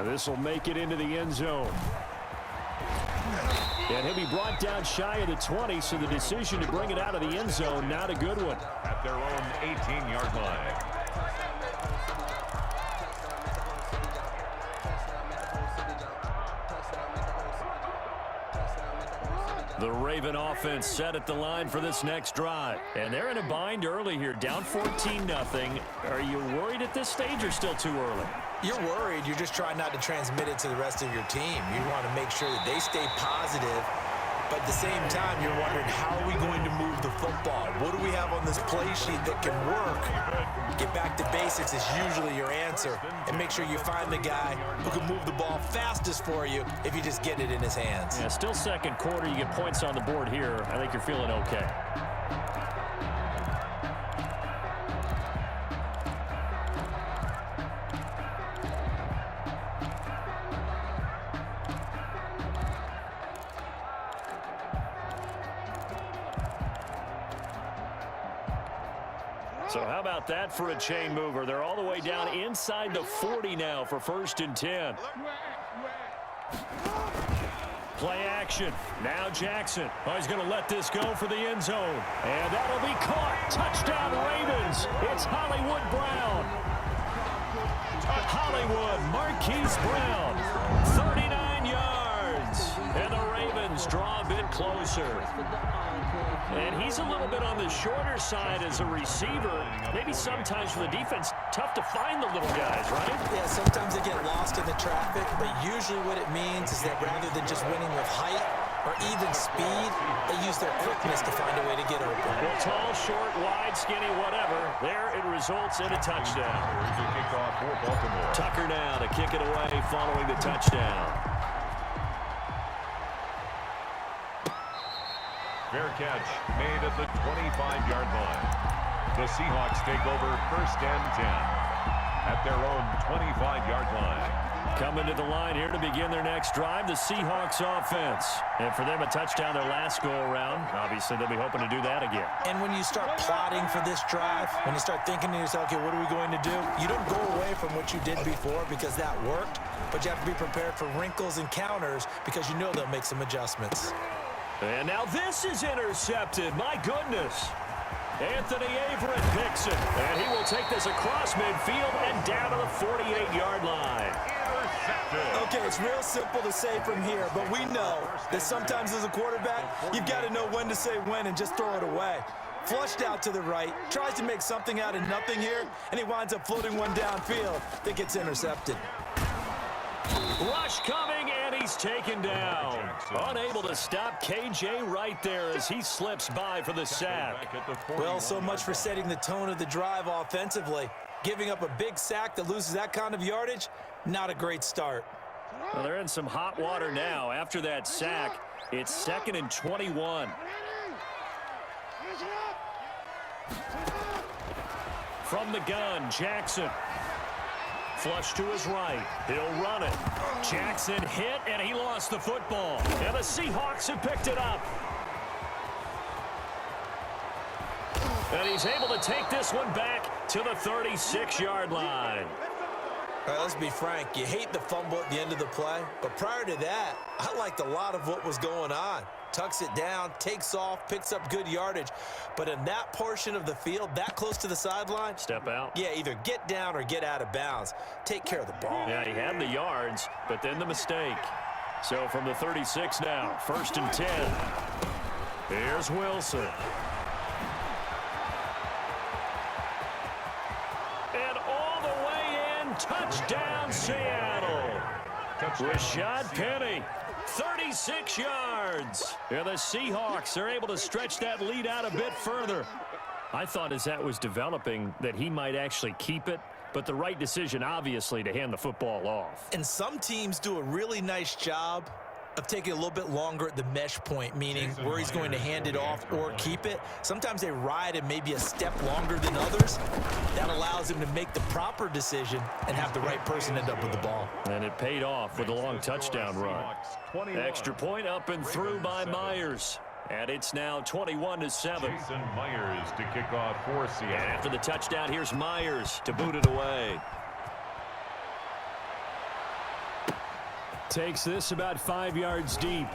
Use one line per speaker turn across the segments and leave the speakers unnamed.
And this will make it into the end zone. And he'll be brought down shy of the 20, so the decision to bring it out of the end zone, not a good one.
At their own 18-yard line.
The Raven offense set at the line for this next drive. And they're in a bind early here, down 14-0. Are you worried at this stage or still too early?
You're worried. You're just trying not to transmit it to the rest of your team. You want to make sure that they stay positive. But at the same time, you're wondering, how are we going to move the football? What do we have on this play sheet that can work? Get back to basics is usually your answer. And make sure you find the guy who can move the ball fastest for you if you just get it in his hands.
Yeah, still second quarter. You get points on the board here. I think you're feeling okay. So how about that for a chain mover? They're all the way down inside the 40 now for 1st and 10. Play action. Now Jackson. Oh, he's going to let this go for the end zone. And that'll be caught. Touchdown Ravens. It's Hollywood Brown. Hollywood Marquise Brown. 39 yards. And the Ravens draw a bit closer. And he's a little bit on the shorter side as a receiver. Maybe sometimes for the defense, tough to find the little guys, right?
Yeah, sometimes they get lost in the traffic, but usually what it means is that rather than just winning with height or even speed, they use their quickness to find a way to get open.
Well, tall, short, wide, skinny, whatever. There it results in a touchdown. Tucker now to kick it away following the touchdown.
Fair catch made at the 25-yard line. The Seahawks take over 1st and 10 at their own 25-yard line.
Coming to the line here to begin their next drive, the Seahawks offense. And for them, a touchdown their last go-around. Obviously, they'll be hoping to do that again.
And when you start plotting for this drive, when you start thinking to yourself, okay, what are we going to do? You don't go away from what you did before because that worked, but you have to be prepared for wrinkles and counters because you know they'll make some adjustments.
And now this is intercepted. My goodness. Anthony Averett picks it. And he will take this across midfield and down to the 48-yard line.
Okay, it's real simple to say from here, but we know that sometimes as a quarterback, you've got to know when to say when and just throw it away. Flushed out to the right, tries to make something out of nothing here, and he winds up floating one downfield that gets intercepted.
Rush coming, and he's taken down. Unable to stop KJ right there as he slips by for the sack.
Well, so much for setting the tone of the drive offensively. Giving up a big sack that loses that kind of yardage, not a great start.
Well, they're in some hot water now. After that sack, it's 2nd and 21. From the gun, Jackson. Flush to his right. He'll run it. Jackson hit, and he lost the football. And the Seahawks have picked it up. And he's able to take this one back to the 36-yard line.
All right, let's be frank. You hate the fumble at the end of the play, but prior to that, I liked a lot of what was going on. Tucks it down, takes off, picks up good yardage. But in that portion of the field, that close to the sideline,
step out.
Yeah, either get down or get out of bounds. Take care of the ball.
Yeah, he had the yards, but then the mistake. So from the 36 now, 1st and 10. Here's Wilson. And all the way in, touchdown Seattle. Rashad Penny. 36 yards. Yeah, the Seahawks are able to stretch that lead out a bit further. I thought as that was developing that he might actually keep it, but the right decision, obviously, to hand the football off.
And some teams do a really nice job of taking a little bit longer at the mesh point, meaning where he's going to hand it off or keep it. Sometimes they ride it maybe a step longer than others. That allows him to make the proper decision and have the right person end up with the ball.
And it paid off with a long touchdown run. Extra point up and through by Myers. And it's now 21-7.
Jason Myers to kick off for Seattle.
And after the touchdown, here's Myers to boot it away. Takes this about 5 yards deep.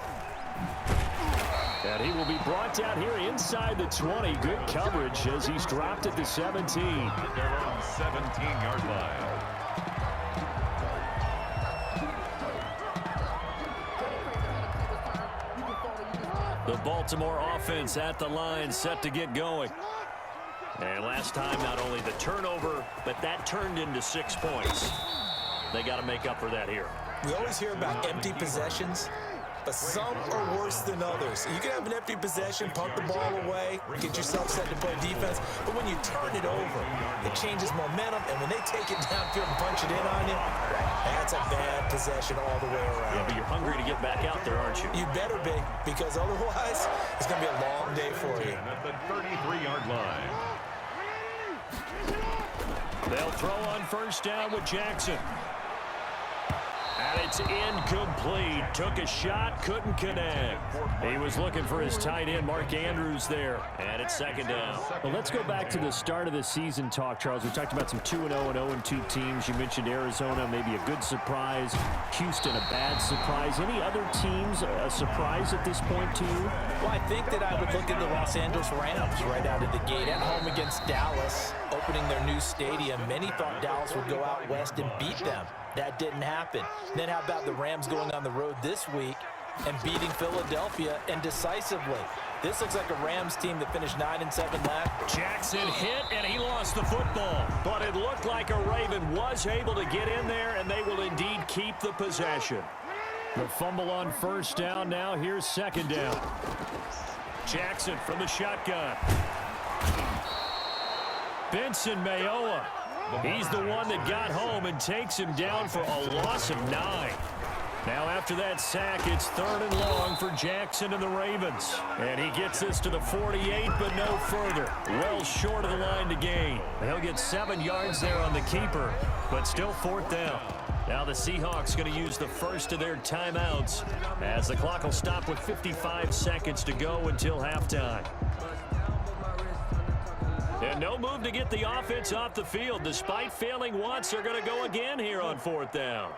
And he will be brought down here inside the 20. Good coverage as he's dropped at the 17.
At their own 17-yard line.
The Baltimore offense at the line, set to get going. And last time, not only the turnover, but that turned into 6 points. They got to make up for that here.
We always hear about empty possessions, but some are worse than others. You can have an empty possession, punt the ball away, get yourself set to play defense, but when you turn it over, it changes momentum, and when they take it downfield and punch it in on you, that's a bad possession all the way around.
Yeah, but you're hungry to get back out there, aren't you?
You better be, because otherwise, it's going to be a long day for you.
At the 33-yard line.
They'll throw on first down with Jackson. And it's incomplete. Took a shot, couldn't connect. He was looking for his tight end, Mark Andrews, there. And it's second down. Well, let's go back to the start of the season talk, Charles. We talked about some 2-0 and 0-2 teams. You mentioned Arizona, maybe a good surprise. Houston, a bad surprise. Any other teams a surprise at this point to you?
Well, I think that I would look at the Los Angeles Rams right out of the gate. At home against Dallas, opening their new stadium. Many thought Dallas would go out west and beat them. That didn't happen. Then how about the Rams going on the road this week and beating Philadelphia, and decisively? This looks like a Rams team that finished 9-7 last.
Jackson hit, and he lost the football. But it looked like a Raven was able to get in there, and they will indeed keep the possession. The fumble on first down. Now here's second down. Jackson from the shotgun. Benson Mayowa. He's the one that got home and takes him down for a loss of 9. Now after that sack, it's 3rd and long for Jackson and the Ravens. And he gets this to the 48, but no further. Well short of the line to gain. He'll get 7 yards there on the keeper, but still 4th down. Now the Seahawks going to use the first of their timeouts as the clock will stop with 55 seconds to go until halftime. And no move to get the offense off the field. Despite failing once, they're going to go again here on 4th down.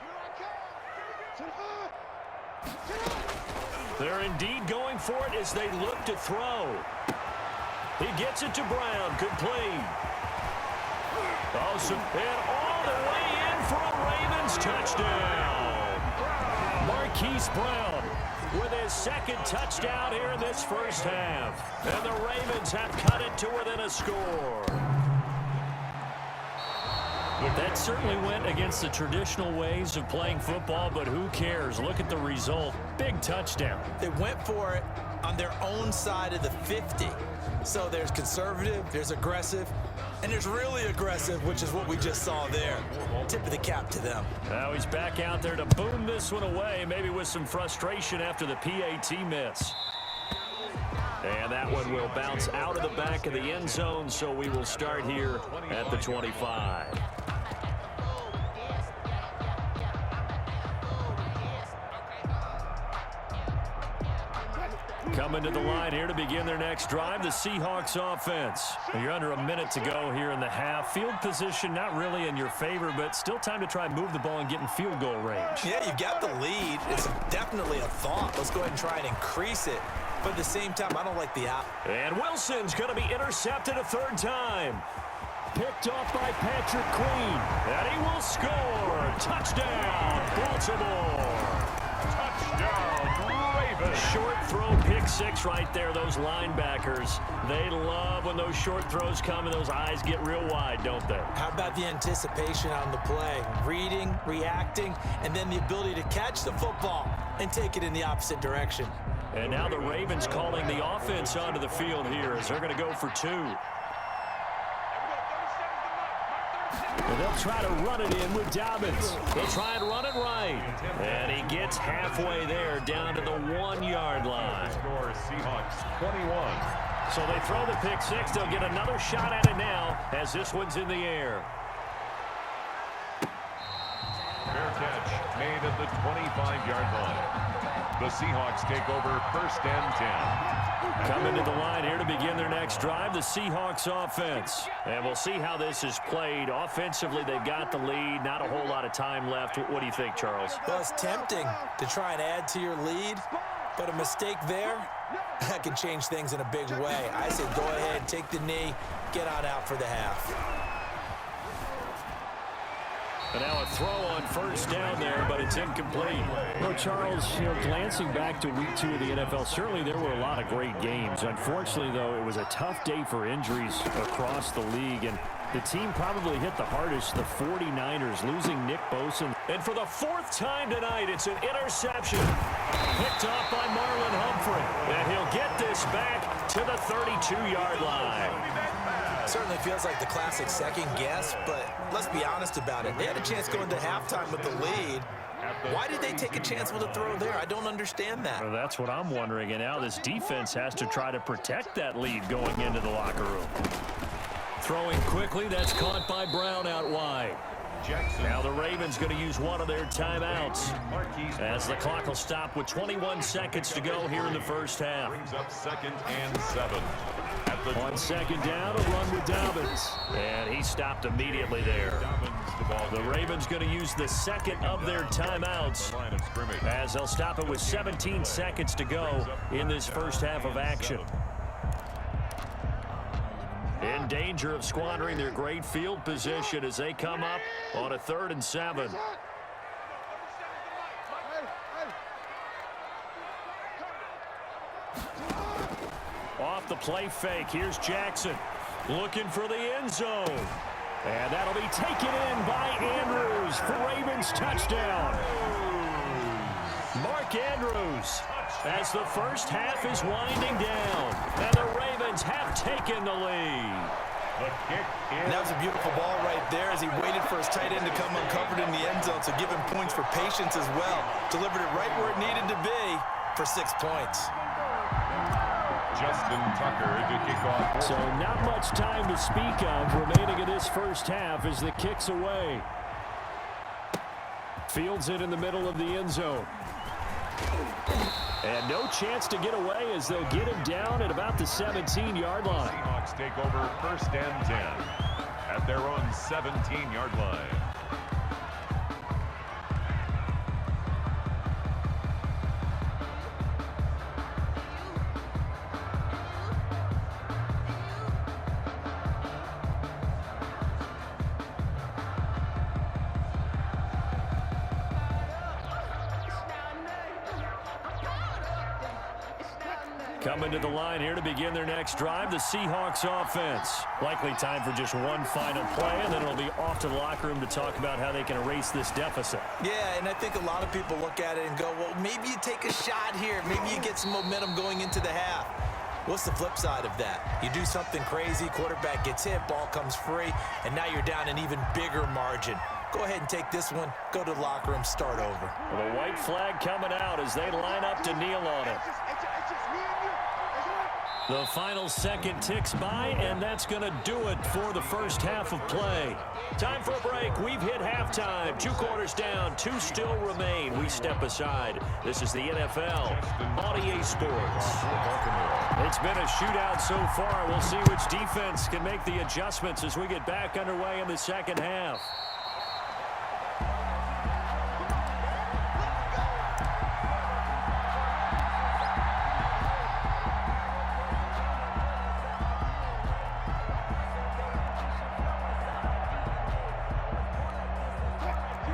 They're indeed going for it as they look to throw. He gets it to Brown. Complete. Awesome. And all the way in for a Ravens touchdown. Marquise Brown with his 2nd touchdown here in this first half. And the Ravens have cut it to within a score. That certainly went against the traditional ways of playing football, but who cares? Look at the result. Big touchdown.
They went for it on their own side of the 50. So there's conservative, there's aggressive, and there's really aggressive, which is what we just saw there. Tip of the cap to them.
Now he's back out there to boom this one away, maybe with some frustration after the PAT miss. And that one will bounce out of the back of the end zone, so we will start here at the 25. Coming to the line here to begin their next drive, the Seahawks offense. You're under a minute to go here in the half. Field position not really in your favor, but still time to try and move the ball and get in field goal range.
Yeah, you've got the lead. It's definitely a thought. Let's go ahead and try and increase it. But at the same time, I don't like the out.
And Wilson's going to be intercepted a 3rd time. Picked off by Patrick Queen. And he will score. Touchdown, Baltimore.
Touchdown, Ravens.
Short throw, pick 6 right there. Those linebackers, they love when those short throws come and those eyes get real wide, don't they?
How about the anticipation on the play? Reading, reacting, and then the ability to catch the football and take it in the opposite direction.
And now the Ravens calling the offense onto the field here as they're going to go for 2. And they'll try to run it in with Dobbins. They'll try and run it right. And he gets halfway there down to the 1-yard line.
Score Seahawks 21.
So they throw the pick 6. They'll get another shot at it now as this one's in the air.
Fair catch made at the 25-yard line. The Seahawks take over first and 10.
Coming to the line here to begin their next drive, the Seahawks offense. And we'll see how this is played. Offensively, they've got the lead. Not a whole lot of time left. What do you think, Charles?
Well, it's tempting to try and add to your lead, but a mistake there, that can change things in a big way. I say go ahead, take the knee, get on out for the half.
And now a throw on first down there, but it's incomplete. Well, Charles, glancing back to week 2 of the NFL, certainly there were a lot of great games. Unfortunately, though, it was a tough day for injuries across the league, and the team probably hit the hardest, the 49ers, losing Nick Bosa. And for the 4th time tonight, it's an interception. Picked off by Marlon Humphrey, and he'll get this back to the 32-yard line.
Certainly feels like the classic second guess, but let's be honest about it. They had a chance going to halftime with the lead. Why did they take a chance with a throw there? I don't understand that.
Well, that's what I'm wondering, and now this defense has to try to protect that lead going into the locker room. Throwing quickly, that's caught by Brown out wide. Now the Ravens going to use one of their timeouts as the clock will stop with 21 seconds to go here in the first half.
Brings up 2nd and 7.
On 2nd down, a run with Dobbins. And he stopped immediately there. The Ravens going to use the second of their timeouts as they'll stop it with 17 seconds to go in this first half of action. In danger of squandering their great field position as they come up on a 3rd and 7. Off the play fake, here's Jackson looking for the end zone. And that'll be taken in by Andrews for Ravens touchdown. Mark Andrews as the first half is winding down. And the Ravens have taken the lead.
And that was a beautiful ball right there as he waited for his tight end to come uncovered in the end zone, so give him points for patience as well. Delivered it right where it needed to be for 6 points.
Justin Tucker to kick off.
So not much time to speak of remaining in this first half as the kick's away. Fields it in the middle of the end zone. And no chance to get away as they'll get him down at about the 17-yard line.
Seahawks take over first and 10 at their own 17-yard line.
Coming to the line here to begin their next drive, the Seahawks offense. Likely time for just one final play, and then it'll be off to the locker room to talk about how they can erase this deficit.
Yeah, and I think a lot of people look at it and go, well, maybe you take a shot here. Maybe you get some momentum going into the half. What's the flip side of that? You do something crazy, quarterback gets hit, ball comes free, and now you're down an even bigger margin. Go ahead and take this one, go to the locker room, start over.
The white flag coming out as they line up to kneel on it. The final second ticks by, and that's going to do it for the first half of play. Time for a break. We've hit halftime. 2 quarters down, 2 still remain. We step aside. This is the NFL on EA Sports. It's been a shootout so far. We'll see which defense can make the adjustments as we get back underway in the second half.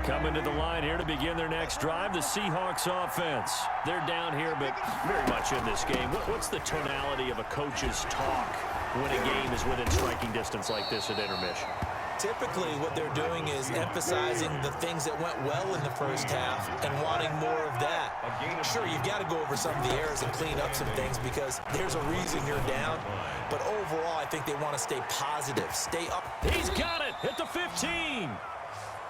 Coming to the line here to begin their next drive, the Seahawks offense. They're down here, but very much in this game. What's the tonality of a coach's talk when a game is within striking distance like this at intermission?
Typically, what they're doing is emphasizing the things that went well in the first half and wanting more of that. Sure, you've got to go over some of the errors and clean up some things because there's a reason you're down. But overall, I think they want to stay positive, stay up.
He's got it at the 15.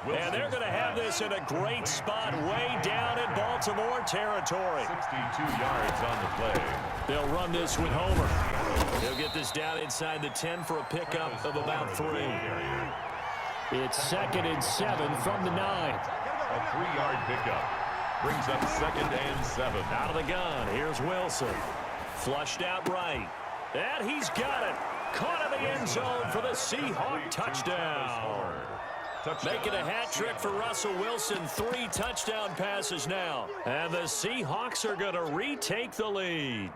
And they're going to have this in a great spot way down in Baltimore territory.
62 yards on the play.
They'll run this with Homer. They'll get this down inside the 10 for a pickup of about 3. It's 2nd and 7 from the 9.
A 3-yard pickup. Brings up 2nd and 7.
Out of the gun. Here's Wilson. Flushed out right. And he's got it. Caught in the end zone for the Seahawk touchdown. Making a hat trick for Russell Wilson. 3 touchdown passes now. And the Seahawks are going to retake the lead.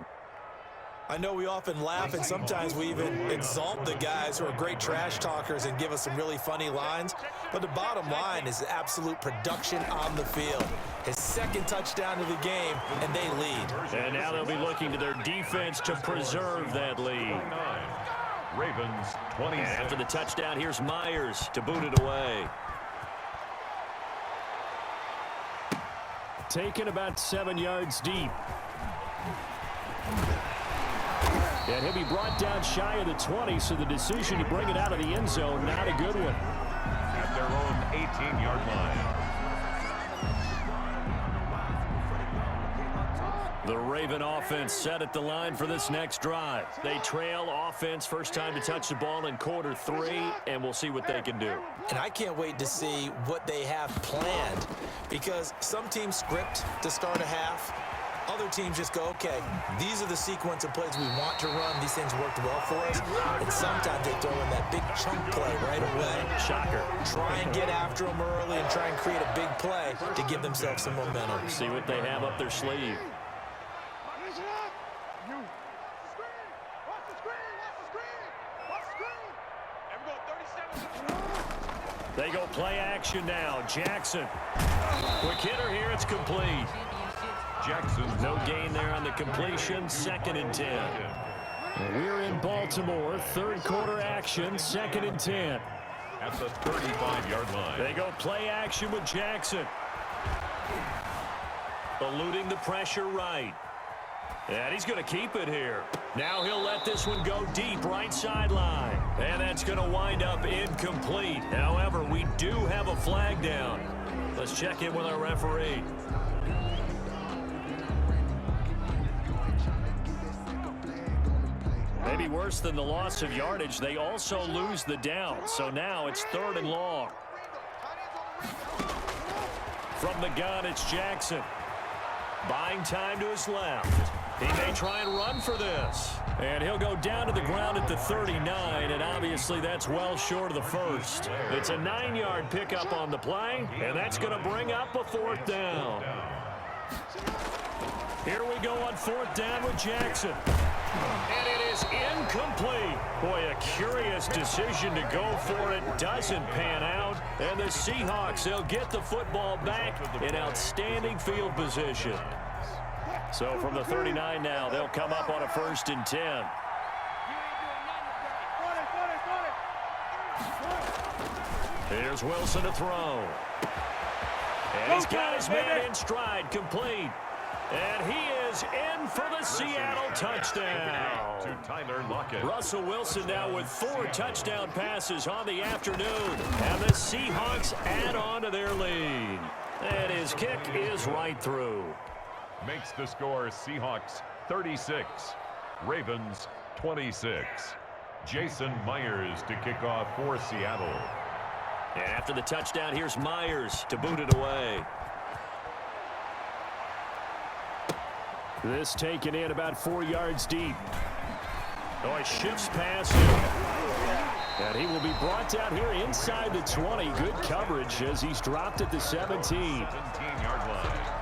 I know we often laugh, and sometimes we even exalt the guys who are great trash talkers and give us some really funny lines. But the bottom line is absolute production on the field. His 2nd touchdown of the game, and they lead.
And now they'll be looking to their defense to preserve that lead.
Ravens 20.
After the touchdown, here's Myers to boot it away. Taken about 7 yards deep. And he'll be brought down shy of the 20, so the decision to bring it out of the end zone, not a good one.
At their own 18-yard line.
The Raven offense set at the line for this next drive. They trail offense, first time to touch the ball in quarter 3, and we'll see what they can do.
And I can't wait to see what they have planned, because some teams script to start a half. Other teams just go, okay, these are the sequence of plays we want to run. These things worked well for us. And sometimes they throw in that big chunk play right away.
Shocker.
Try and get after them early and try and create a big play to give themselves some momentum.
See what they have up their sleeve. They go play action now. Jackson. Quick hitter here. It's complete.
Jackson.
No gain there on the completion. 2nd and 10. We're in Baltimore. 3rd quarter action. 2nd and 10.
At the 35-yard line.
They go play action with Jackson. Eluding the pressure right. And he's going to keep it here. Now he'll let this one go deep right sideline. And that's going to wind up incomplete. However, we do have a flag down. Let's check in with our referee. Maybe worse than the loss of yardage, they also lose the down. So now it's 3rd and long. From the gun, it's Jackson. Buying time to his left. He may try and run for this. And he'll go down to the ground at the 39, and obviously that's well short of the first. It's a 9-yard pickup on the play, and that's going to bring up a 4th down. Here we go on 4th down with Jackson. And it is incomplete. Boy, a curious decision to go for it. Doesn't pan out. And the Seahawks, they'll get the football back in outstanding field position. So from the 39 now, they'll come up on a 1st and 10. Here's Wilson to throw. And he's got his man in stride, complete. And he is in for the Seattle touchdown.
To Tyler Lockett.
Russell Wilson now with 4 touchdown passes on the afternoon. And the Seahawks add on to their lead. And his kick is right through.
Makes the score Seahawks 36, Ravens 26. Jason Myers to kick off for Seattle.
And after the touchdown, here's Myers to boot it away. This taken in about 4 yards deep. Oh, he shifts past him. And he will be brought down here inside the 20. Good coverage as he's dropped at the 17.
17-yard line.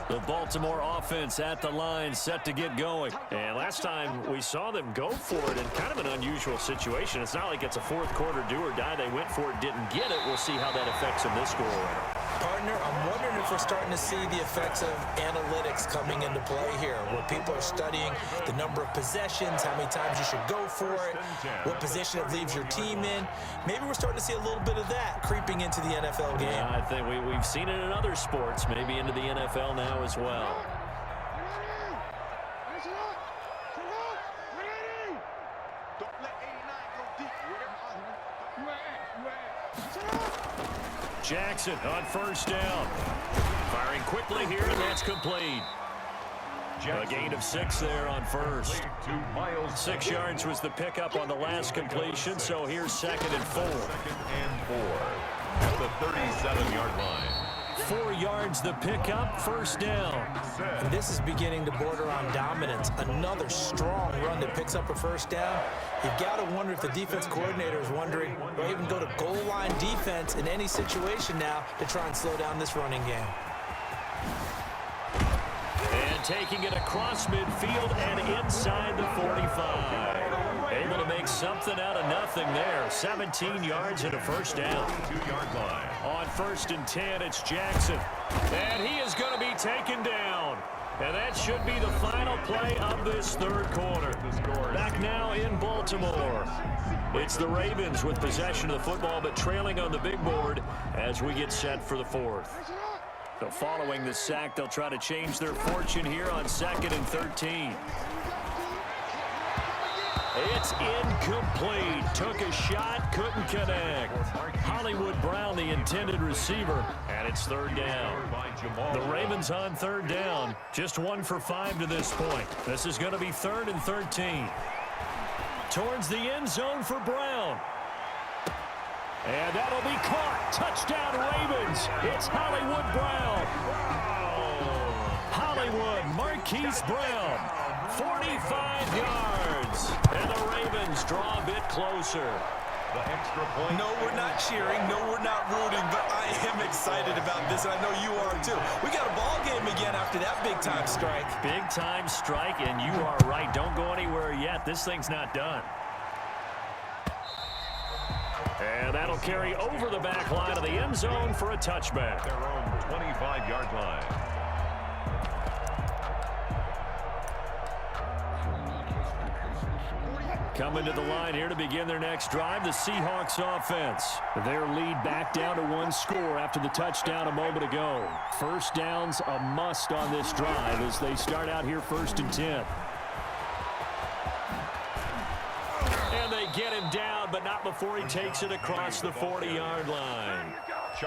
The Baltimore offense at the line, set to get going. And last time we saw them go for it in kind of an unusual situation. It's not like it's a 4th quarter do or die. They went for it, didn't get it. We'll see how that affects them this go-around.
Partner, I'm wondering if we're starting to see the effects of analytics coming into play here, where people are studying the number of possessions, how many times you should go for it, what position it leaves your team in. Maybe we're starting to see a little bit of that creeping into the NFL game.
Yeah, I think we've seen it in other sports, maybe into the NFL now as well. Jackson on 1st down. Firing quickly here, and that's complete. A gain of 6 there on first. 6 yards was the pickup on the last completion, so here's 2nd and 4.
2nd and 4 at the 37-yard line.
4 yards the pickup, first down.
And this is beginning to border on dominance. Another strong run that picks up a first down. You've got to wonder if the defense coordinator is wondering, or even go to goal line defense in any situation now to try and slow down this running game.
And taking it across midfield and inside the 45. Able to make something out of nothing there. 17 yards and a first down.
2-yard line.
On 1st and 10, it's Jackson. And he is going to be taken down. And that should be the final play of this 3rd quarter. Back now in Baltimore. It's the Ravens with possession of the football, but trailing on the big board as we get set for the 4th. So following the sack, they'll try to change their fortune here on 2nd and 13. It's incomplete. Took a shot, couldn't connect. Hollywood Brown, the intended receiver, and it's 3rd down. The Ravens on 3rd down. Just 1 for 5 to this point. This is going to be 3rd and 13. Towards the end zone for Brown. And that'll be caught. Touchdown, Ravens. It's Hollywood Brown. Hollywood Marquise Brown. 45 yards. And the Ravens draw a bit closer.
The extra point.
No, we're not cheering. No, we're not rooting. But I am excited about this, and I know you are too. We got a ball game again after that big-time strike.
Big-time strike, and you are right. Don't go anywhere yet. This thing's not done. And that'll carry over the back line of the end zone for a touchback.
Their own 25-yard line.
Coming to the line here to begin their next drive, the Seahawks offense. Their lead back down to 1 score after the touchdown a moment ago. First down's a must on this drive as they start out here 1st and 10. And they get him down, but not before he takes it across the 40-yard line.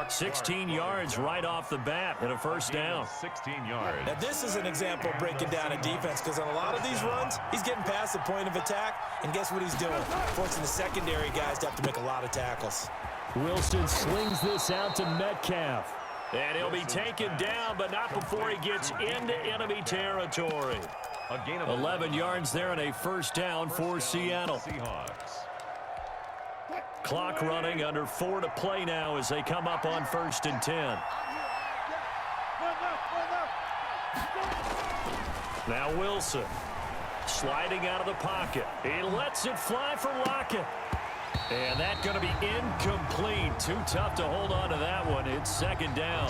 16 yards right off the bat and a first down.
16 yards.
Now this is an example of breaking down a defense, because on a lot of these runs, he's getting past the point of attack, and guess what he's doing? Forcing the secondary guys to have to make a lot of tackles.
Wilson slings this out to Metcalf. And he'll be taken down, but not before he gets into enemy territory.
A gain of
11 yards there and a first down for Seattle.
Seahawks.
Clock running, under 4 to play now as they come up on 1st and 10. Now Wilson sliding out of the pocket. He lets it fly for Lockett. And that's going to be incomplete. Too tough to hold on to that one. It's 2nd down.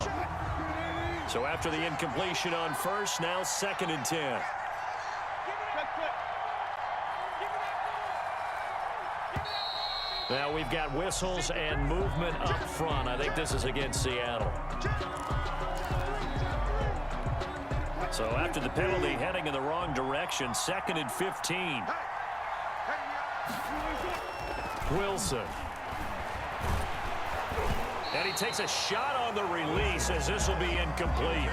So after the incompletion on 1st, now 2nd and 10. Now we've got whistles and movement up front. I think this is against Seattle. So after the penalty, heading in the wrong direction, 2nd and 15. Wilson. And he takes a shot on the release as this will be incomplete.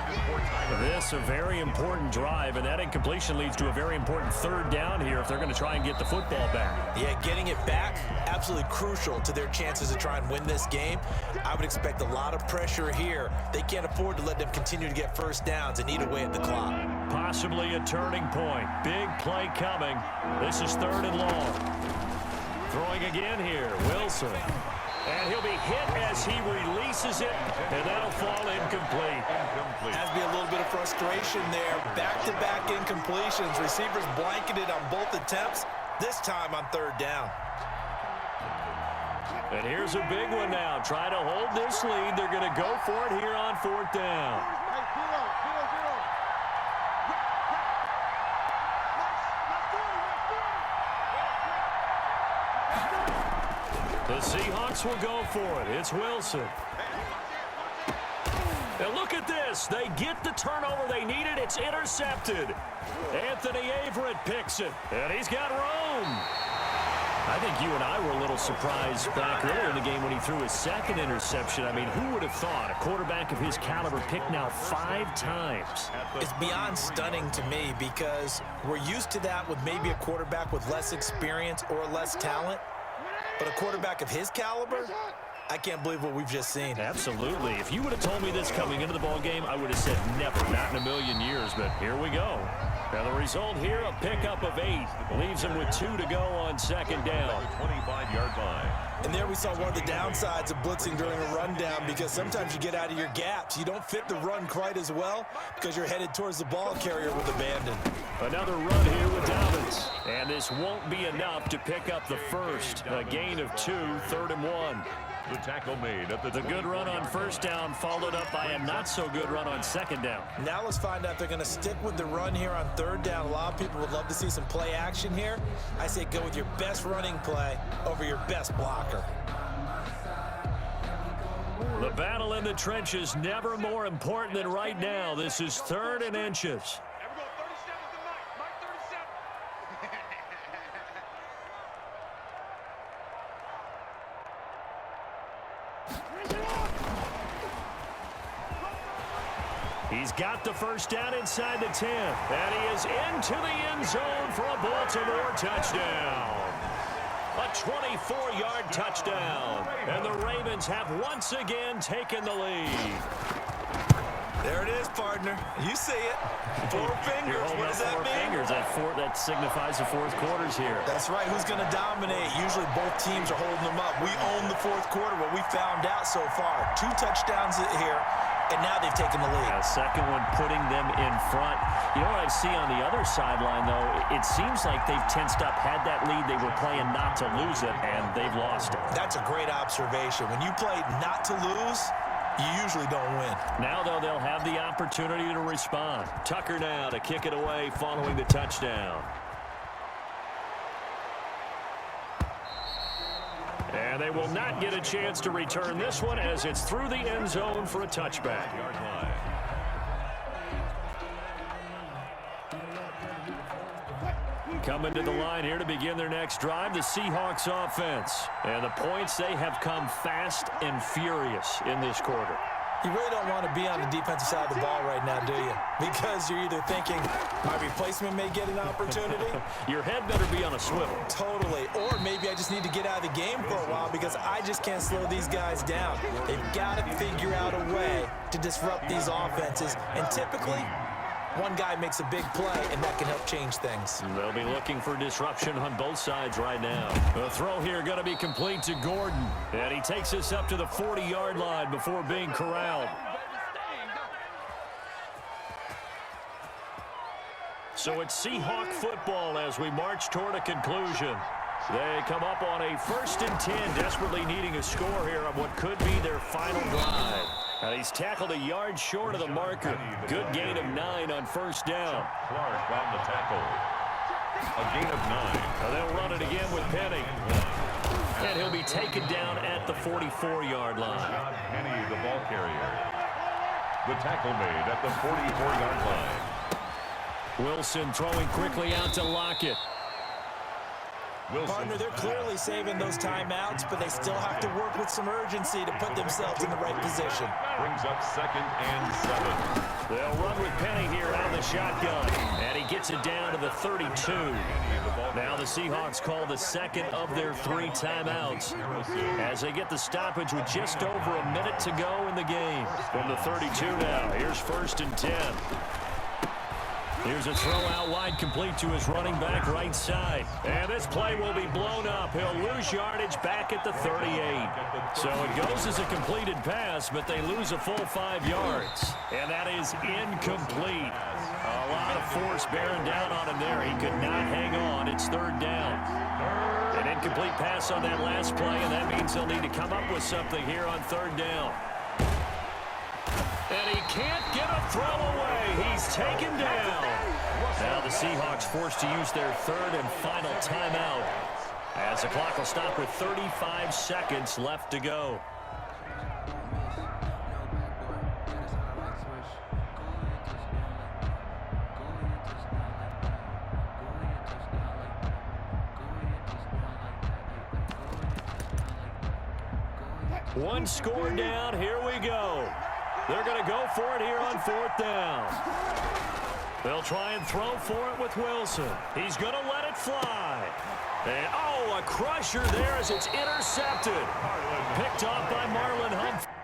This a very important drive, and that incompletion leads to a very important 3rd down here if they're going to try and get the football back.
Yeah, getting it back, absolutely crucial to their chances to try and win this game. I would expect a lot of pressure here. They can't afford to let them continue to get first downs and eat away at the clock.
Possibly a turning point. Big play coming. This is 3rd and long. Throwing again here, Wilson. And he'll be hit as he releases it, and that'll fall incomplete.
Has to be a little bit of frustration there. Back-to-back incompletions. Receivers blanketed on both attempts, this time on 3rd down.
And here's a big one now. Try to hold this lead. They're going to go for it here on 4th down. The Seahawks will go for it. It's Wilson. Now look at this. They get the turnover they needed. It's intercepted. Anthony Averett picks it. And he's got room. I think you and I were a little surprised back earlier in the game when he threw his second interception. I mean, who would have thought a quarterback of his caliber picked now 5 times?
It's beyond stunning to me because we're used to that with maybe a quarterback with less experience or less talent. But a quarterback of his caliber, I can't believe what we've just seen.
Absolutely. If you would have told me this coming into the ball game, I would have said never, not in a million years. But here we go. Now the result here, a pickup of 8. Leaves him with 2 to go on second down.
25-yard line.
And there we saw one of the downsides of blitzing during a rundown because sometimes you get out of your gaps. You don't fit the run quite as well because you're headed towards the ball carrier with abandon.
Another run here with Dobbins. And this won't be enough to pick up the first. A gain of 2, 3rd and 1.
The tackle made at the
good run on first down followed up by a not-so-good run on second down.
Now let's find out if they're going to stick with the run here on 3rd down. A lot of people would love to see some play action here. I say go with your best running play over your best blocker.
The battle in the trenches never more important than right now. This is 3rd and inches. He's got the first down inside the 10. And he is into the end zone for a Baltimore touchdown. A 24-yard touchdown. And the Ravens have once again taken the lead.
There it is, partner. You see it. 4 fingers. What does that mean?
4 fingers. That signifies the 4th quarters here.
That's right. Who's going to dominate? Usually both teams are holding them up. We own the 4th quarter, what we found out so far. 2 touchdowns here. And now they've taken the lead.
A second one putting them in front. You know what I see on the other sideline, though? It seems like they've tensed up, had that lead. They were playing not to lose it, and they've lost it.
That's a great observation. When you play not to lose, you usually don't win.
Now, though, they'll have the opportunity to respond. Tucker now to kick it away following the touchdown. And they will not get a chance to return this one as it's through the end zone for a touchback. Coming to the line here to begin their next drive, the Seahawks offense. And the points, they have come fast and furious in this quarter.
You really don't want to be on the defensive side of the ball right now, do you? Because you're either thinking, my replacement may get an opportunity.
Your head better be on a swivel.
Totally. Or maybe I just need to get out of the game for a while because I just can't slow these guys down. They've got to figure out a way to disrupt these offenses. And typically, one guy makes a big play, and that can help change things.
They'll be looking for disruption on both sides right now. The throw here going to be complete to Gordon. And he takes us up to the 40-yard line before being corralled. So it's Seahawk football as we march toward a conclusion. They come up on a 1st and 10, desperately needing a score here on what could be their final drive. And he's tackled a yard short of the marker. Good gain of 9 on first down.
Clark on the tackle. A gain of 9.
And they'll run it again with Penny. And he'll be taken down at the 44-yard line.
Penny, the ball carrier. The tackle made at the 44-yard line.
Wilson throwing quickly out to Lockett.
Partner, they're clearly saving those timeouts, but they still have to work with some urgency to put themselves in the right position.
Brings up 2nd and 7.
They'll run with Penny here out of the shotgun. And he gets it down to the 32. Now the Seahawks call the second of their 3 timeouts as they get the stoppage with just over a minute to go in the game. From the 32 now, here's 1st and 10. Here's a throw out wide, complete to his running back right side. And this play will be blown up. He'll lose yardage back at the 38. So it goes as a completed pass, but they lose a full 5 yards. And that is incomplete. A lot of force bearing down on him there. He could not hang on. It's 3rd down. An incomplete pass on that last play, and that means they'll need to come up with something here on 3rd down. And he can't get a throw away. He's taken down. Now the Seahawks forced to use their 3rd and final timeout as the clock will stop with 35 seconds left to go. One score down. Here we go. They're going to go for it here on 4th down. They'll try and throw for it with Wilson. He's going to let it fly. And, oh, a crusher there as it's intercepted. Picked off by Marlon Humphrey.